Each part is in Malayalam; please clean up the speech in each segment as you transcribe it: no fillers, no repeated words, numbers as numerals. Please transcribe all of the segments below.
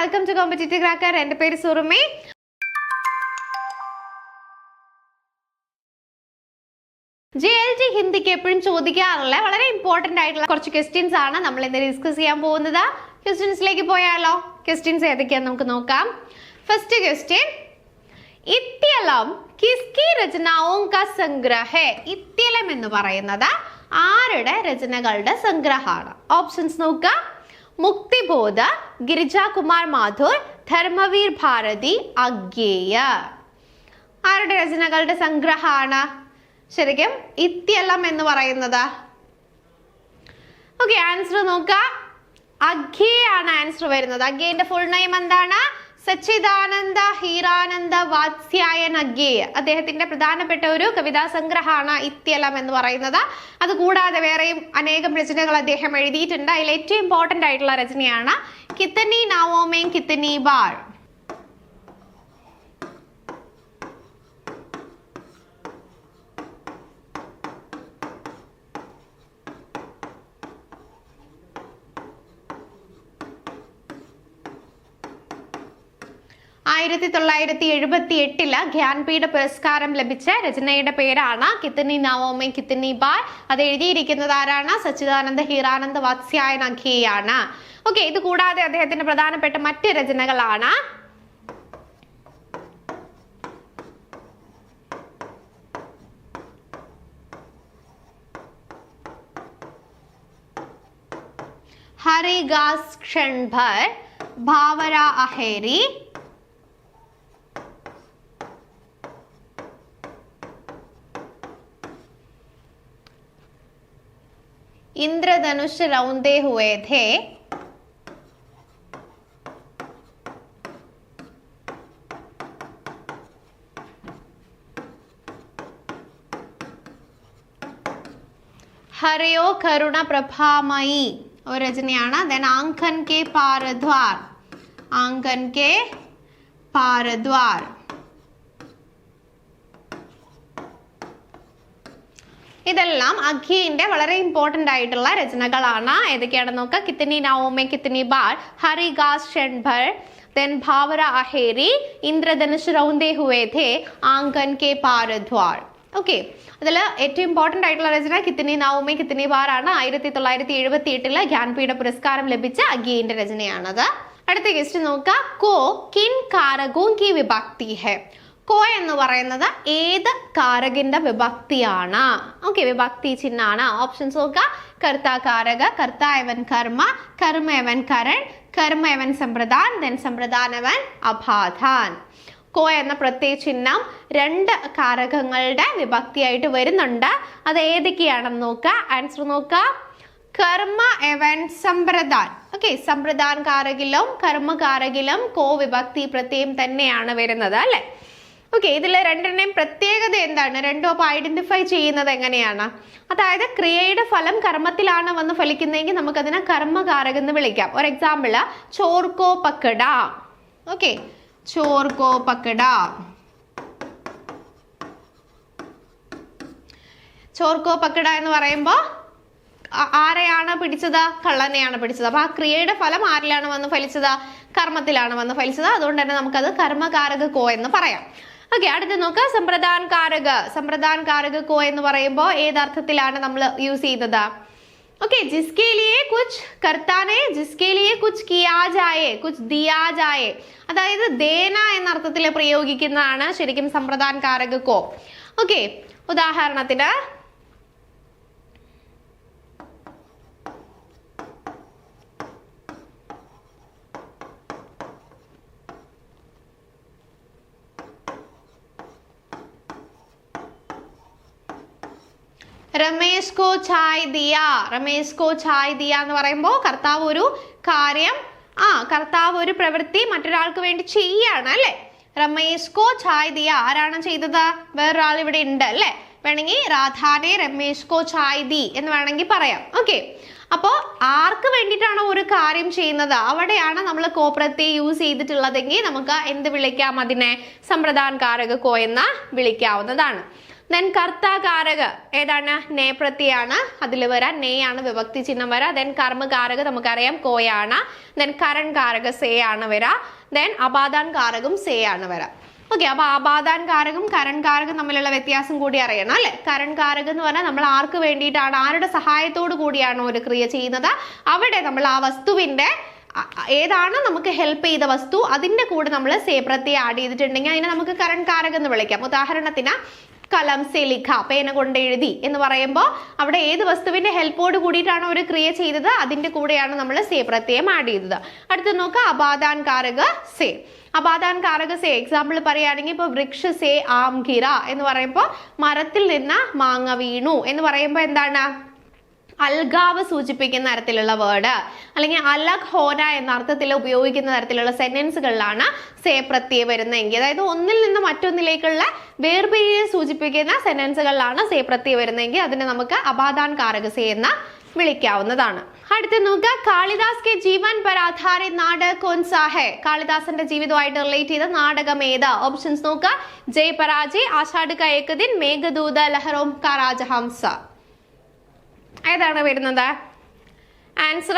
Welcome to competitive cracker. എൻ്റെ പേര് സുറുമി. JLT ഹിന്ദിക്ക് എപ്പോഴും ചോദിക്കാറുള്ള വളരെ ഇമ്പോർട്ടന്റ് ആയിട്ടുള്ള കുറച്ച് ക്വസ്റ്റ്യൻസ് ആണ് നമ്മൾ ഇന്ന് ഡിസ്കസ് ചെയ്യാൻ പോകുന്നത്. ക്വസ്റ്റ്യൻസിലേക്ക് പോയാലോ? ക്വസ്റ്റ്യൻസ് ഏതൊക്കെയാന്ന് നമുക്ക് നോക്കാം. ഫസ്റ്റ് ക്വസ്റ്റ്യൻ, ഇത്യലം കിസ്കി രചനാओं का संग्रह है? ഇത്യലം എന്ന് പറയുന്നത് ആരുടെ രചനകളുടെ സംഗ്രഹമാണ്? ഓപ്ഷൻസ് നോക്കാം. മുക്തിബോധ, ഗിരിജാകുമാർ മാഥുർ, ധർമ്മവീർ ഭാരതി, അഗ്ഗേയ. ആരുടെ രചനകളുടെ സംഗ്രഹമാണ് ശരിക്കും ഇത്യലം എന്ന് പറയുന്നത്? ഓക്കെ, ആൻസർ നോക്കാം. അഗ്ഗേയ ആണ് ആൻസർ വരുന്നത്. അഗ്ഗേയന്റെ ഫുൾ നെയിം എന്താണ്? സച്ചിദാനന്ദ ഹീരാനന്ദ വാത്സ്യായൻ അഗ്ഗേയ. അദ്ദേഹത്തിന്റെ പ്രധാനപ്പെട്ട ഒരു കവിതാ സംഗ്രഹമാണ് ഇത്യലം എന്ന് പറയുന്നത്. അതുകൂടാതെ വേറെയും അനേകം രചനകൾ അദ്ദേഹം എഴുതിയിട്ടുണ്ട്. അതിൽ ഏറ്റവും ഇമ്പോർട്ടന്റ് ആയിട്ടുള്ള രചനയാണ് കിത്തനി നാവോമേം കിത്തനി ബാർ. ആയിരത്തി 1978 ജ്ഞാൻപീഠ പുരസ്കാരം ലഭിച്ച രചനയുടെ പേരാണ് കിത്തനി നാവോമേ കിത്തനി ബാർ. അത് എഴുതിയിരിക്കുന്നത് ആരാണ്? സച്ചിദാനന്ദ ഹീരാനന്ദ വാത്സ്യായൻ അഗ്ഗേയാണ്. ഓക്കെ, ഇത് കൂടാതെ അദ്ദേഹത്തിന്റെ പ്രധാനപ്പെട്ട മറ്റ് രചനകളാണ് ഹരിഗാസ് ക്ഷൺഭർ, ഭാവര അഹേരി, इंद्रधनुष रौंदे हुए थे, हरियो करुण प्रभामयी और रचनायाना. देन आंकन के पारद्वार, आंकन के पारद्वार. ഇതെല്ലാം അഗ്ഗേയന്റെ വളരെ ഇമ്പോർട്ടന്റ് ആയിട്ടുള്ള രചനകളാണ്. ഏതൊക്കെയാണെന്ന് നോക്കാം. കിത്തനി നാവോമേ കിത്തനി ബാർ, ഹരിഗാസ് ക്ഷൺഭർ, then ഭാവര അഹേരി, ഇന്ദ്രധനുഷ് റൗന്ദേ ഹുവേ ഥേ, ആങ്കൻ കെ പാരദ്വാർ. ഓക്കെ, അതിൽ ഏറ്റവും ഇമ്പോർട്ടന്റ് ആയിട്ടുള്ള രചന കിത്തനി നാവോമേ കിത്തനി ബാർ ആണ്. 1978 ജ്ഞാൻപീഠ പുരസ്കാരം ലഭിച്ച അഗ്ഗേയന്റെ രചനയാണത്. അടുത്ത ക്വസ്റ്റ്യൻ നോക്കാം. കോ കിൻ കാരകോं की विभक्ति है? കോ എന്ന് പറയുന്നത് ഏത് കാരകിന്റെ വിഭക്തിയാണ്? ഓക്കെ, വിഭക്തി ചിഹ്നാണ്. ഓപ്ഷൻസ് നോക്കാം. കർത്ത കാരക, കർത്ത എവൻ കർമ്മ, കർമ്മ എവൻ കരൺ, കർമ്മ എവൻ സമ്പ്രദാൻ, ദെൻ സമ്പ്രദാൻ എവൻ അപാധാൻ. കോ എന്ന പ്രത്യയ ചിഹ്നം രണ്ട് കാരകങ്ങളുടെ വിഭക്തിയായിട്ട് വരുന്നുണ്ട്. അത് ഏതൊക്കെയാണെന്ന് നോക്കാം. ആൻസർ നോക്കാം. കർമ്മ എവൻ സമ്പ്രദാൻ. ഓക്കെ, സമ്പ്രദാൻ കാരകിലും കർമ്മകാരകിലും കോ വിഭക്തി പ്രത്യയം തന്നെയാണ് വരുന്നത് അല്ലെ? ഓക്കെ, ഇതിലെ രണ്ടിന്റെയും പ്രത്യേകത എന്താണ്? രണ്ടും അപ്പൊ ഐഡന്റിഫൈ ചെയ്യുന്നത് എങ്ങനെയാണ്? അതായത് ക്രിയയുടെ ഫലം കർമ്മത്തിലാണ് വന്ന് ഫലിക്കുന്നതെങ്കിൽ നമുക്കതിനെ കർമ്മകാരകം എന്ന് വിളിക്കാം. ഒരു എക്സാമ്പിള് ചോർക്കോ പക്കട. ഓക്കെ, ചോർക്കോ പക്കട. ചോർക്കോ പക്കട എന്ന് പറയുമ്പോ ആരെയാണ് പിടിച്ചത്? കള്ളനെയാണ് പിടിച്ചത്. അപ്പൊ ആ ക്രിയയുടെ ഫലം ആരിലാണ് വന്ന് ഫലിച്ചത്? കർമ്മത്തിലാണ് വന്ന് ഫലിച്ചത്. അതുകൊണ്ട് തന്നെ നമുക്കത് കർമ്മകാരക കോ എന്ന് പറയാം. ഓക്കെ, അടുത്ത് നോക്കാം. സമ്പ്രദാൻ കാരക. സമ്പ്രദാൻ കാരക കോ എന്ന് പറയുമ്പോൾ ഏതർത്ഥത്തിലാണ് നമ്മൾ യൂസ് ചെയ്യുന്നത്? ഓക്കെ, ജിസ്കെ ലിയേ കുച്ച് കർത്താനെ, ജിസ്കെ ലിയേ കുച്ച് കിയാ ജായേ, കുച്ച് ദിയാ ജായേ. അതായത് ദേന എന്ന അർത്ഥത്തിൽ പ്രയോഗിക്കുന്നതാണ് ശരിക്കും സമ്പ്രദാൻ കാരക കോ. ഓക്കെ, ഉദാഹരണത്തിന് രമേശ് കോ ചായ് ദിയ. രമേശ് കോ ചായ് ദിയ എന്ന് പറയുമ്പോൾ കർത്താവ് ഒരു കാര്യം, കർത്താവ് ഒരു പ്രവൃത്തി മറ്റൊരാൾക്ക് വേണ്ടി ചെയ്യാണ് അല്ലെ? രമേശ് കോ ചായ് ദിയ. ആരാണ് ചെയ്തത്? വേറൊരാൾ ഇവിടെ ഉണ്ട് അല്ലെ? വേണമെങ്കിൽ രാധാനെ രമേശ് കോ ചായ് ദി എന്ന് വേണമെങ്കിൽ പറയാം. ഓക്കെ, അപ്പോ ആർക്ക് വേണ്ടിയിട്ടാണോ ഒരു കാര്യം ചെയ്യുന്നത് അവിടെയാണ് നമ്മൾ കോ പ്രത്യയം യൂസ് ചെയ്തിട്ടുള്ളതെങ്കിൽ നമുക്ക് എന്ത് വിളിക്കാം? അതിനെ സമ്പ്രദാൻ കാരക കോ എന്ന് വിളിക്കാവുന്നതാണ്. ദെൻ കർത്താകാരക ഏതാണ്? നേ പ്രത്യയാണ്, അതിൽ വരാം. നേ ആണ് വിഭക്തി ചിഹ്നം വരാം. ദെൻ കർമ്മകാരക നമുക്കറിയാം കോയാണ്. ദെൻ കരൺ കാരക സേ ആണ് വരാം. ദെൻ അപാദാൻ കാരകം സേ ആണ് വരാം. ഓക്കെ, അപ്പൊ അപാദാൻ കാരകം കരൺ കാരകം തമ്മിലുള്ള വ്യത്യാസം കൂടി അറിയണം അല്ലെ. കരൺ കാരകം എന്ന് പറഞ്ഞാൽ നമ്മൾ ആർക്ക് വേണ്ടിയിട്ടാണ്, ആരുടെ സഹായത്തോടു കൂടിയാണ് ഒരു ക്രിയ ചെയ്യുന്നത്, അവിടെ നമ്മൾ ആ വസ്തുവിന്റെ ഏതാണ് നമുക്ക് ഹെൽപ്പ് ചെയ്ത വസ്തു അതിന്റെ കൂടെ നമ്മൾ സേ പ്രത്യയം ആഡ് ചെയ്തിട്ടുണ്ടെങ്കിൽ അതിനെ നമുക്ക് കരൺ കാരകം എന്ന് വിളിക്കാം. ഉദാഹരണത്തിന് കലം സെ ലിഖ, പേന കൊണ്ട് എഴുതി എന്ന് പറയുമ്പോൾ അവിടെ ഏത് വസ്തുവിന്റെ ഹെൽപ്പോട് കൂടിയിട്ടാണ് ഒരു ക്രിയ ചെയ്തത് അതിന്റെ കൂടെയാണ് നമ്മൾ സേ പ്രത്യയം ആഡ് ചെയ്തത്. അടുത്ത് നോക്കുക അപാദാൻ കാരക സേ. അപാദാൻ കാരക സേ എക്സാമ്പിൾ പറയുകയാണെങ്കിൽ ഇപ്പോൾ വൃക്ഷ സേ ആം ഗിര എന്ന് പറയുമ്പോൾ മരത്തിൽ നിന്ന് മാങ്ങ വീണു എന്ന് പറയുമ്പോൾ എന്താണ്, അൽഗാവ് സൂചിപ്പിക്കുന്ന തരത്തിലുള്ള വേർഡ് അല്ലെങ്കിൽ അലഗ് ഹോന എന്ന അർത്ഥത്തിൽ ഉപയോഗിക്കുന്ന തരത്തിലുള്ള സെന്റൻസുകളിലാണ് സേ പ്രത്യയം വരുന്നതെങ്കിൽ, അതായത് ഒന്നിൽ നിന്ന് മറ്റൊന്നിലേക്കുള്ള വേർപിരിയെ സൂചിപ്പിക്കുന്ന സെന്റൻസുകളിലാണ് സേ പ്രത്യയം വരുന്നതെങ്കിൽ അതിനെ നമുക്ക് അപാദാൻ കാരക സേ എന്ന് വിളിക്കാവുന്നതാണ്. അടുത്ത് നോക്കുക കാളിദാസ് കെ ജീവൻ പർ ആധാരിത് നാടക കോൻ സാ ഹൈ. കാളിദാസന്റെ ജീവിതമായിട്ട് റിലേറ്റ് ചെയ്ത നാടകം ഏത്? ഓപ്ഷൻസ് നോക്കുക. ജയ് പരാജയ്, ആഷാഢ് കാ ഏക് ദിൻ, മേഘദൂത, ലഹരോം കാ രാജഹംസ. ഏതാണ് വരുന്നത് ആൻസർ?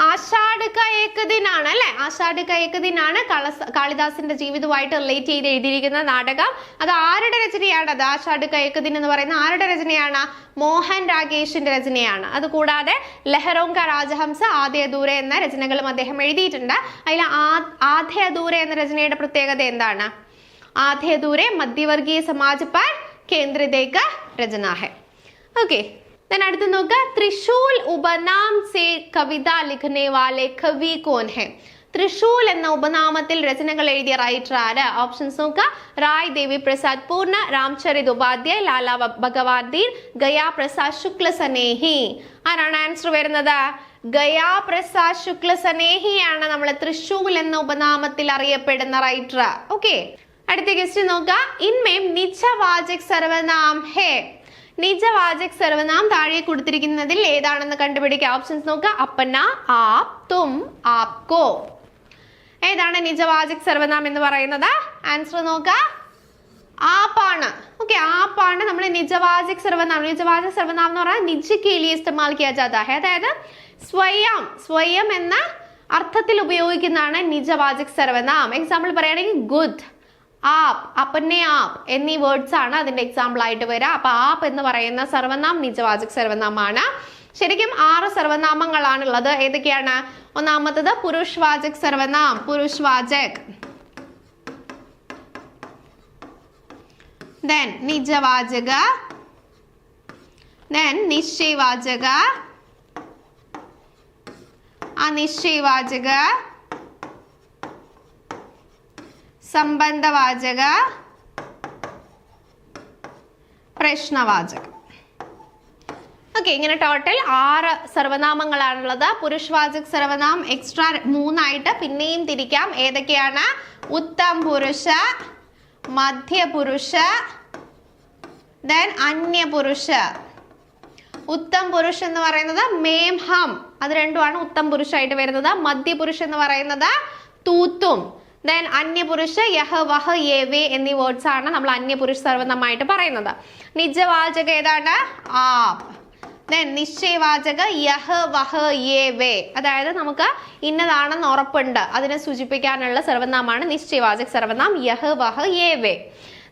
ആഷാഢ് കാ ഏക് ദിൻ ആണ് അല്ലെ. ആഷാഢ് കാ ഏക് ദിൻ ആണ് കാളിദാസിന്റെ ജീവിതവുമായിട്ട് റിലേറ്റ് ചെയ്ത് എഴുതിയിരിക്കുന്ന നാടകം. അത് ആരുടെ രചനയാണ്? അത് ആഷാഢ് കാ ഏക് ദിൻ എന്ന് പറയുന്ന ആരുടെ രചനയാണ്? മോഹൻ രാഗേഷിന്റെ രചനയാണ്. അതുകൂടാതെ ലഹരോം കാ രാജഹംസ, ആദ്യ അധൂരെ എന്ന രചനകളും അദ്ദേഹം എഴുതിയിട്ടുണ്ട്. അതിൽ ആദ്യ അധൂരെ എന്ന രചനയുടെ പ്രത്യേകത എന്താണ്? ആദ്യ അധൂരെ മധ്യവർഗീയ സമാജ് പർ കേന്ദ്രിത ഏക രചന ഹൈ. ഓക്കെ, അടുത്ത് നോക്കുക त्रिशूल ഉപനാം സേ കവിത ലിഖനെ വാലെ കവി കോൻ ഹെ. त्रिशूल എന്ന ഉപനാമത്തിൽ രചനകൾ എഴുതിയ റൈറ്റർ ആര്? ഓപ്ഷൻസ് നോക്കുക. റായ് ദേവി പ്രസാദ് പൂർണ്ണ, രാംചരിത് ഉപാധ്യായ്, ലാല ഭഗവാദീർ, ഗയാ പ്രസാദ് ശുക്ല സനേഹി. ആരാണ് ആൻസർ വരുന്നത്? ഗയാ പ്രസാദ് ശുക്ല സനേഹിയാണ് നമ്മൾ त्रिशूल എന്ന ഉപനാമത്തിൽ അറിയപ്പെടുന്ന റൈറ്റർ. ഓക്കെ, അടുത്ത ക്വസ്റ്റ്യൻ നോക്കുക. ഇൻമേം നിജവാചക് സർവനാം ഹേ. നിജവാചക് സർവനാം താഴെ കൊടുത്തിരിക്കുന്നതിൽ ഏതാണെന്ന് കണ്ടുപിടിക്കുക. ഓപ്ഷൻസ് നോക്കുക. അപ്പന, ആപ്, തും, ആപ്കോ. ഏതാണ് നിജവാചക് സർവനാം എന്ന് പറയുന്നത്? ആൻസർ നോക്കുക. ആപ്പാണ്. ഓക്കെ, ആപ്പാണ് നമ്മൾ നിജവാചക് സർവനാം. നിജവാചക് സർവനാം എന്ന് പറഞ്ഞാൽ നിജ് കെ ലിയെ ഇസ്തമാൽ കിയാ ജാതാ ഹൈ, അതായത് സ്വയം എന്ന അർത്ഥത്തിൽ ഉപയോഗിക്കുന്നതാണ് നിജവാചക് സർവനാം. എക്സാമ്പിൾ പറയുകയാണെങ്കിൽ ഗുഡ്, ആപ്പ്, അപ്പനെ ആപ്പ് എന്നീ വേർഡ്സ് ആണ് അതിന്റെ എക്സാമ്പിൾ ആയിട്ട് വരിക. അപ്പൊ ആപ്പ് എന്ന് പറയുന്ന സർവനാം നിജവാചക് സർവനാമാണ്. ശരിക്കും 6 സർവനാമങ്ങളാണുള്ളത്. ഏതൊക്കെയാണ്? ഒന്നാമത്തത് പുരുഷവാചക് സർവനാം, പുരുഷവാചക്. then നിജവാചക, then നിശ്ചയവാചക, അനിശ്ചയവാചക, സംബന്ധവാചക, പ്രശ്നവാചക. ഓക്കെ, ഇങ്ങനെ ടോട്ടൽ 6 സർവനാമങ്ങളാണുള്ളത്. പുരുഷവാചക് സർവനാം എക്സ്ട്രാ 3 ആയിട്ട് പിന്നെയും തിരിക്കാം. ഏതൊക്കെയാണ്? ഉത്തം പുരുഷ, മധ്യപുരുഷ, then അന്യപുരുഷ. ഉത്തം പുരുഷ എന്ന് പറയുന്നത് മേം ഹം, അത് രണ്ടുമാണ് ഉത്തം പുരുഷായിട്ട് വരുന്നത്. മധ്യപുരുഷ എന്ന് പറയുന്നത് തൂത്തും. then അന്യപുരുഷ യഹ വഹ യേ വേ എന്നീ വേർഡ്സ് ആണ് നമ്മൾ അന്യപുരുഷ സർവനാമമായിട്ട് പറയുന്നത്. നിജവാചക ഏതാണ്? ആപ്. then നിശ്ചയവാചക യഹ വഹ യേ വേ, അതായത് നമുക്ക് ഇന്നതാണെന്ന് ഉറപ്പുണ്ട് അതിനെ സൂചിപ്പിക്കാനുള്ള സർവനാമാണ് നിശ്ചയവാചക സർവനാം യഹ വഹ യേ വേ.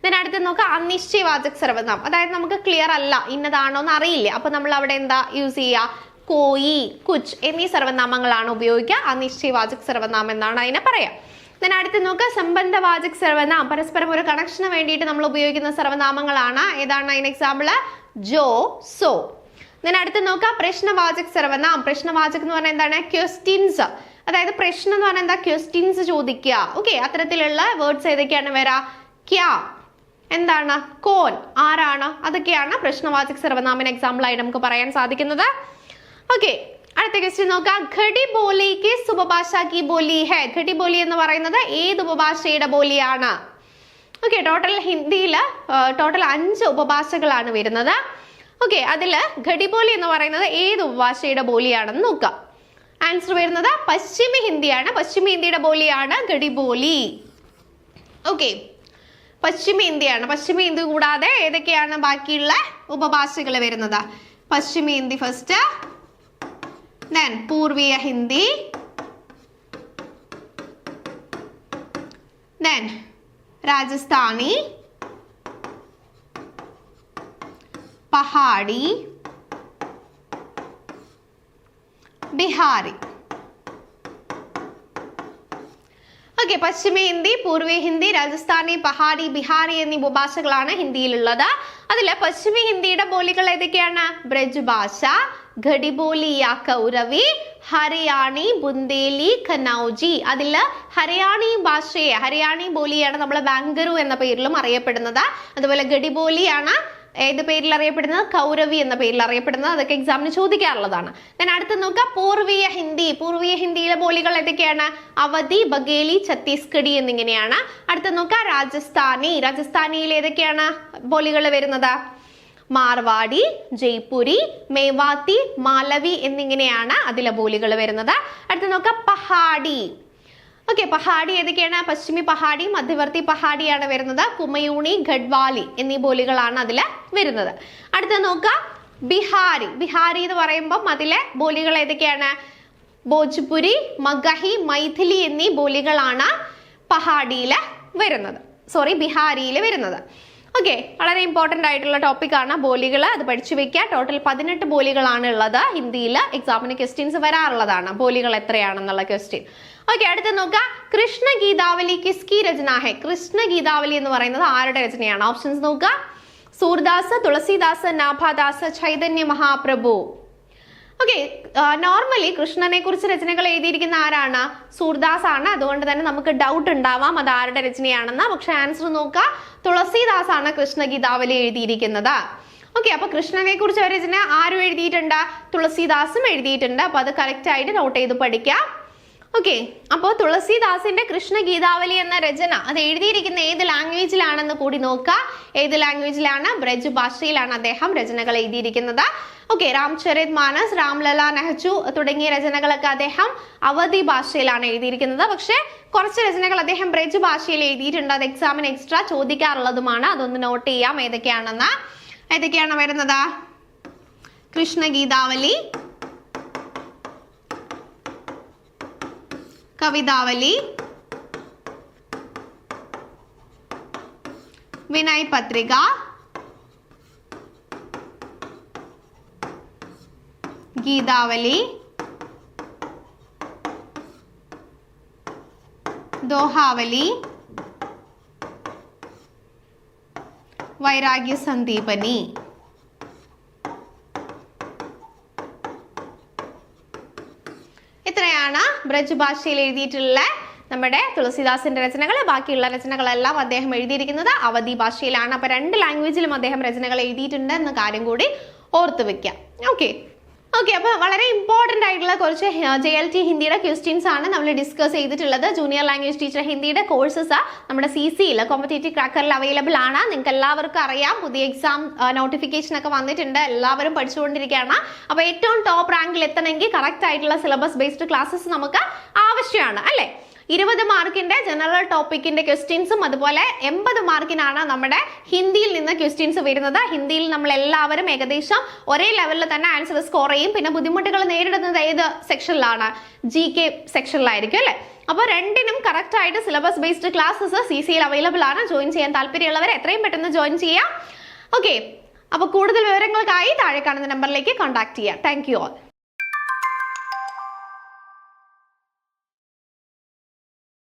then അടുത്ത് നോക്കുക അനിശ്ചയവാചക സർവനാം, അതായത് നമുക്ക് ക്ലിയർ അല്ല, ഇന്നതാണോ എന്ന് അറിയില്ല. അപ്പൊ നമ്മൾ അവിടെ എന്താ യൂസ് ചെയ്യുക? കോയി, കുച്ച് എന്നീ സർവനാമങ്ങളാണ് ഉപയോഗിക്കുക. അനിശ്ചയവാചക സർവനാം എന്നാണ് അതിനെ പറയാം. then അടുത്ത് നോക്കുക സംബന്ധവാചക് സർവനാം, പരസ്പരം ഒരു കണക്ഷന് വേണ്ടിയിട്ട് നമ്മൾ ഉപയോഗിക്കുന്ന സർവനാമങ്ങളാണ്. ഏതാണ് അതിന് എക്സാമ്പിൾ? ജോ, സോ. then അടുത്ത് നോക്കുക പ്രശ്നവാചക് സർവനാം. പ്രശ്നവാചക് എന്ന് പറഞ്ഞാൽ എന്താണ്? ക്വസ്റ്റ്യൻസ്, അതായത് പ്രശ്നം എന്ന് പറഞ്ഞാൽ എന്താ? ക്വസ്റ്റ്യൻസ് ചോദിക്കുക. ഓക്കെ, അത്തരത്തിലുള്ള വേർഡ്സ് ഏതൊക്കെയാണ് വരാ? ക്യാ, എന്താണ്? കോൻ, ആരാണ്? അതൊക്കെയാണ് പ്രശ്നവാചക് സർവനാമിന് എക്സാമ്പിൾ ആയിട്ട് നമുക്ക് പറയാൻ സാധിക്കുന്നത്. ഓക്കെ, അടുത്ത ക്വസ്റ്റ്യൻ നോക്കാം. ഘടി ബോലി കിസ് ഉപഭാഷ കി ബോലി ഹെ. ഘടി ബോലി എന്ന് പറയുന്നത് ഏത് ഉപഭാഷയുടെ ബോലിയാണ്? ഓക്കെ, ടോട്ടൽ ഹിന്ദിയിൽ ടോട്ടൽ 5 ഉപഭാഷകളാണ് വരുന്നത്. ഓക്കെ, അതിൽ ഘടി ബോലി എന്ന് പറയുന്നത് ഏത് ഉപഭാഷയുടെ ബോലിയാണെന്ന് നോക്കാം. ആൻസർ വരുന്നത് പശ്ചിമ ഹിന്ദിയാണ്. പശ്ചിമ ഹിന്ദിയുടെ ബോലിയാണ് ഘടി ബോലി. ഓക്കെ, പശ്ചിമേന്ത്യയാണ്. പശ്ചിമേന്ത്യ കൂടാതെ ഏതൊക്കെയാണ് ബാക്കിയുള്ള ഉപഭാഷകൾ വരുന്നത്? പശ്ചിമേന്ത്യ first, then Purviya Hindi, then Rajasthani, Pahari, Bihari. Okay, പശ്ചിമേന്ത്യ, പൂർവീയ ഹിന്ദി, രാജസ്ഥാനി, പഹാഡി, ബിഹാരി എന്നീ ഉപഭാഷകളാണ് ഹിന്ദിയിലുള്ളത്. അതിൽ പശ്ചിമ ഹിന്ദിയുടെ ബോലികൾ ഏതൊക്കെയാണ്? ബ്രജ് ഭാഷ, ഘടിബോലി യാ കൗരവി, ഹരിയാണി, ബുന്ദേലി, കനൌജി. അതിൽ ഹരിയാണി ഭാഷയെ, ഹരിയാണി ബോലിയാണ് നമ്മൾ ബാംഗറു എന്ന പേരിലും അറിയപ്പെടുന്നത്. അതുപോലെ ഘടിബോലിയാണ് ഏത് പേരിൽ അറിയപ്പെടുന്നത്? കൗരവി എന്ന പേരിൽ അറിയപ്പെടുന്നത്. അതൊക്കെ എക്സാമിന് ചോദിക്കാറുള്ളതാണ്. then അടുത്ത് നോക്കുക പൂർവീയ ഹിന്ദി. പൂർവീയ ഹിന്ദിയിലെ ബോലികൾ ഏതൊക്കെയാണ്? അവധി, ബഗേലി, ഛത്തീസ്ഗഡി എന്നിങ്ങനെയാണ്. അടുത്ത് നോക്കുക രാജസ്ഥാനി. രാജസ്ഥാനിയിൽ ഏതൊക്കെയാണ് ബോലികൾ വരുന്നത്? മാർവാടി, ജയ്പൂരി, മേവാത്തി, മാലവി എന്നിങ്ങനെയാണ് അതിലെ ബോലികൾ വരുന്നത്. അടുത്ത് നോക്കുക പഹാഡി. ഓക്കെ, പഹാഡി ഏതൊക്കെയാണ്? പശ്ചിമി പഹാഡി, മധ്യവർത്തി പഹാഡിയാണ് വരുന്നത്. കുമയൂണി, ഗഡ്വാലി എന്നീ ബോലികളാണ് അതിൽ വരുന്നത്. അടുത്ത നോക്കുക ബിഹാരി. ബിഹാരി എന്ന് പറയുമ്പോൾ അതിലെ ബോലികൾ ഏതൊക്കെയാണ്? ഭോജ്പുരി, മഗഹി, മൈഥിലി എന്നീ ബോലികളാണ് പഹാഡിയിൽ വരുന്നത്, ബിഹാരിയിൽ വരുന്നത്. ഓക്കെ, വളരെ ഇമ്പോർട്ടൻ്റ് ആയിട്ടുള്ള ടോപ്പിക്കാണ് ബോലികൾ. അത് പഠിച്ചു വെക്കുക. ടോട്ടൽ 18 ബോലികളാണ് ഉള്ളത്. ഹിന്ദിയിൽ എക്സാമിന് ക്വസ്റ്റ്യൻസ് വരാറുള്ളതാണ് ബോലികൾ എത്രയാണെന്നുള്ള ക്വസ്റ്റ്യൻ. ഓക്കെ, അടുത്ത് നോക്കുക കൃഷ്ണ ഗീതാവലി കിസ്കി രചന ഹെ. കൃഷ്ണ ഗീതാവലി എന്ന് പറയുന്നത് ആരുടെ രചനയാണ്? ഓപ്ഷൻസ് നോക്കുക. സൂർദാസ്, തുളസിദാസ്, നാഭാദാസ്, ചൈതന്യ മഹാപ്രഭു. ഓക്കെ, നോർമലി കൃഷ്ണനെ കുറിച്ച് രചനകൾ എഴുതിയിരിക്കുന്ന ആരാണ്? സൂർദാസ് ആണ്. അതുകൊണ്ട് തന്നെ നമുക്ക് ഡൗട്ട് ഉണ്ടാവാം അത് ആരുടെ രചനയാണെന്ന്. പക്ഷെ ആൻസർ നോക്കുക, തുളസിദാസ് ആണ് കൃഷ്ണ ഗീതാവലി എഴുതിയിരിക്കുന്നത്. ഓക്കെ, അപ്പൊ കൃഷ്ണനെ കുറിച്ച് രചന ആരും എഴുതിയിട്ടുണ്ട്? തുളസിദാസും എഴുതിയിട്ടുണ്ട്. അപ്പൊ അത് കറക്റ്റ് ആയിട്ട് നോട്ട് ചെയ്ത് പഠിക്കാം. ഓക്കെ, അപ്പോൾ തുളസിദാസിന്റെ കൃഷ്ണ ഗീതാവലി എന്ന രചന അത് എഴുതിയിരിക്കുന്ന ഏത് ലാംഗ്വേജിലാണെന്ന് കൂടി നോക്കുക. ഏത് ലാംഗ്വേജിലാണ്? ബ്രജ് ഭാഷയിലാണ് അദ്ദേഹം രചനകൾ എഴുതിയിരിക്കുന്നത്. ഓക്കെ, രാംചരിത് മാനസ്, രാംലല നെഹ്ജു തുടങ്ങിയ രചനകളൊക്കെ അദ്ദേഹം അവധി ഭാഷയിലാണ് എഴുതിയിരിക്കുന്നത്. പക്ഷെ കുറച്ച് രചനകൾ അദ്ദേഹം ബ്രജ് ഭാഷയിൽ എഴുതിയിട്ടുണ്ട്. അത് എക്സാമിന് എക്സ്ട്രാ ചോദിക്കാറുള്ളതുമാണ്. അതൊന്ന് നോട്ട് ചെയ്യാം ഏതൊക്കെയാണെന്ന്. ഏതൊക്കെയാണ് വരുന്നത്? കൃഷ്ണ ഗീതാവലി, കവിതാവലി, വിനയ് പത്രിക, ഗീതാവലി, ദോഹാവലി, വൈരാഗ്യ സന്ദീപനി. ഇത്രയാണ് ബ്രജ് ഭാഷയിൽ എഴുതിയിട്ടുള്ള നമ്മുടെ തുളസിദാസിന്റെ രചനകൾ. ബാക്കിയുള്ള രചനകളെല്ലാം അദ്ദേഹം എഴുതിയിരിക്കുന്നത് അവധി ഭാഷയിലാണ്. അപ്പൊ 2 ലാംഗ്വേജിലും അദ്ദേഹം രചനകൾ എഴുതിയിട്ടുണ്ട് എന്ന കാര്യം കൂടി ഓർത്തു വെക്കാം. ഓക്കെ, അപ്പൊ വളരെ ഇമ്പോർട്ടന്റ് ആയിട്ടുള്ള കുറച്ച് JLT ഹിന്ദിയുടെ ക്വസ്റ്റ്യൻസ് ആണ് നമ്മൾ ഡിസ്കസ് ചെയ്തിട്ടുള്ളത്. ജൂനിയർ ലാംഗ്വേജ് ടീച്ചർ ഹിന്ദിയുടെ കോഴ്സസ് നമ്മുടെ CCയിൽ കോമ്പറ്റേറ്റീവ് ക്രാക്കറിൽ അവൈലബിൾ ആണ്. നിങ്ങൾക്ക് എല്ലാവർക്കും അറിയാം, പുതിയ എക്സാം നോട്ടിഫിക്കേഷൻ ഒക്കെ വന്നിട്ടുണ്ട്. എല്ലാവരും പഠിച്ചുകൊണ്ടിരിക്കുകയാണ്. അപ്പൊ ഏറ്റവും ടോപ്പ് റാങ്കിൽ എത്തണമെങ്കിൽ കറക്റ്റ് ആയിട്ടുള്ള സിലബസ് ബേസ്ഡ് ക്ലാസ്സസ് നമുക്ക് ആവശ്യമാണ് അല്ലേ? 20 മാർക്കിന്റെ ജനറൽ ടോപ്പിക്കിന്റെ ക്വസ്റ്റ്യൻസും അതുപോലെ 80 മാർക്കിനാണ് നമ്മുടെ ഹിന്ദിയിൽ നിന്ന് ക്വസ്റ്റ്യൻസ് വരുന്നത്. ഹിന്ദിയിൽ നമ്മൾ എല്ലാവരും ഏകദേശം ഒരേ ലെവലിൽ തന്നെ ആൻസർ സ്കോർ ചെയ്യും. പിന്നെ ബുദ്ധിമുട്ടുകൾ നേരിടുന്നത് ഏത് സെക്ഷനിലാണ്? GK സെക്ഷനിലായിരിക്കും അല്ലെ? അപ്പോൾ രണ്ടിനും കറക്റ്റ് ആയിട്ട് സിലബസ് ബേസ്ഡ് ക്ലാസ്സസ് CCയിൽ അവൈലബിൾ ആണ്. ജോയിൻ ചെയ്യാൻ താല്പര്യമുള്ളവർ എത്രയും പെട്ടെന്ന് ജോയിൻ ചെയ്യാം. ഓക്കെ, അപ്പോൾ കൂടുതൽ വിവരങ്ങൾക്കായി താഴെ കാണുന്ന നമ്പറിലേക്ക് കോൺടാക്ട് ചെയ്യാം. Thank you all.